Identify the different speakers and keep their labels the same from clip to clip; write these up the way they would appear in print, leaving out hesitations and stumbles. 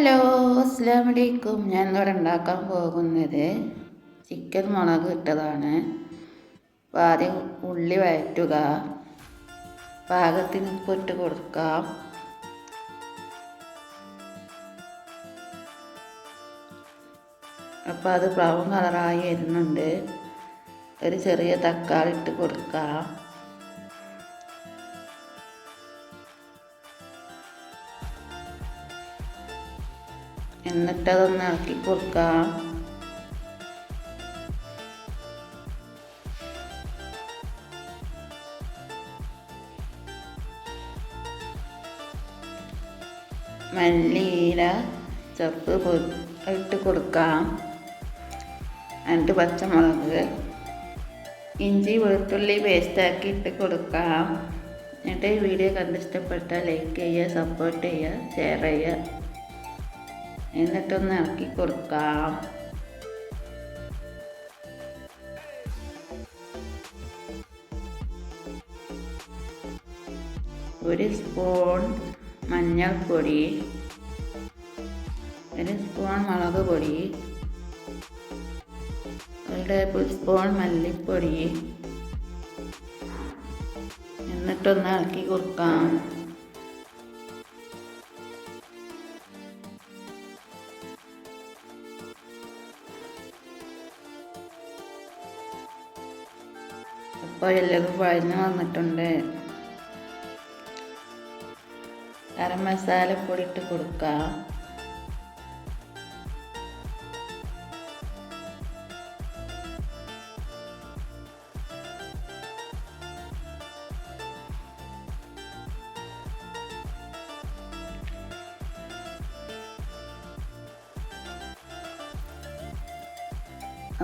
Speaker 1: Hello, അസ്സലാമു അലൈക്കും. ഞാൻ ഇവിടെ ഉണ്ടാക്കാൻ പോകുന്നത് ചിക്കൻ മുളക് ഇട്ടതാണ്. അപ്പോൾ ആദ്യം ഉള്ളി വഴറ്റുക, പാകത്തിന് ഉപ്പിട്ട് കൊടുക്കാം. അപ്പോൾ അത് ബ്രൗൺ കളറായി വരുന്നുണ്ട്. ഒരു ചെറിയ തക്കാളി ഇട്ട് കൊടുക്കാം. എന്നിട്ടതൊന്ന് ഇളക്കി കൊടുക്കാം. മല്ലിയില ചപ്പ് ഇട്ട് കൊടുക്കാം. എന്നിട്ട് പച്ചമുളക്, ഇഞ്ചി വെളുത്തുള്ളി പേസ്റ്റാക്കി ഇട്ട് കൊടുക്കാം. എന്നിട്ട് ഈ വീഡിയോ കണ്ടിഷ്ടപ്പെട്ടാൽ ലൈക്ക് ചെയ്യുക, സപ്പോർട്ട് ചെയ്യുക, ഷെയർ ചെയ്യുക. എന്നിട്ടൊന്ന് ഇളക്കി കൊടുക്കാം. ഒരു സ്പൂൺ മഞ്ഞൾപ്പൊടി, ഒരു സ്പൂൺ മുളക് പൊടി, ഒരു ടേബിൾ സ്പൂൺ മല്ലിപ്പൊടി. എന്നിട്ടൊന്ന് ഇളക്കി കൊടുക്കാം. അപ്പോൾ എല്ലാം വഴഞ്ഞ് വന്നിട്ടുണ്ട്. ഗരം മസാലപ്പൊടി ഇട്ട് കൊടുക്കാം.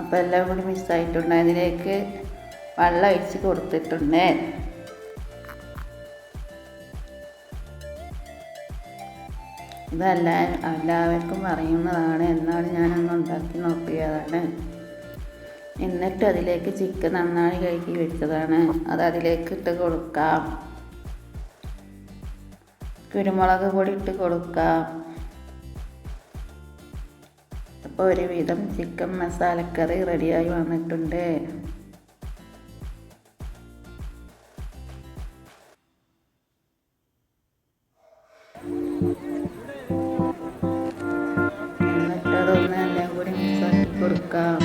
Speaker 1: അപ്പോൾ എല്ലാം കൂടി മിക്സായിട്ടുണ്ട്. അതിലേക്ക് വെള്ളം ഒഴിച്ച് കൊടുത്തിട്ടുണ്ട്. എല്ലാവർക്കും അറിയുന്നതാണ്, എന്നാലും ഞാനൊന്ന് ഉണ്ടാക്കി നോക്കിയതാണ്. എന്നിട്ട് അതിലേക്ക് ചിക്കൻ നന്നായി കഴുകി വെച്ചതാണ്, അത് അതിലേക്ക് ഇട്ട് കൊടുക്കാം. കുരുമുളക് പൊടി ഇട്ട് കൊടുക്കാം. അപ്പോൾ ഒരുവിധം ചിക്കൻ മസാലക്കറി റെഡിയായി വന്നിട്ടുണ്ട്. എന്നിട്ടതൊന്ന് എല്ലാം കൂടി മിക്സാക്കി കൊടുക്കാം.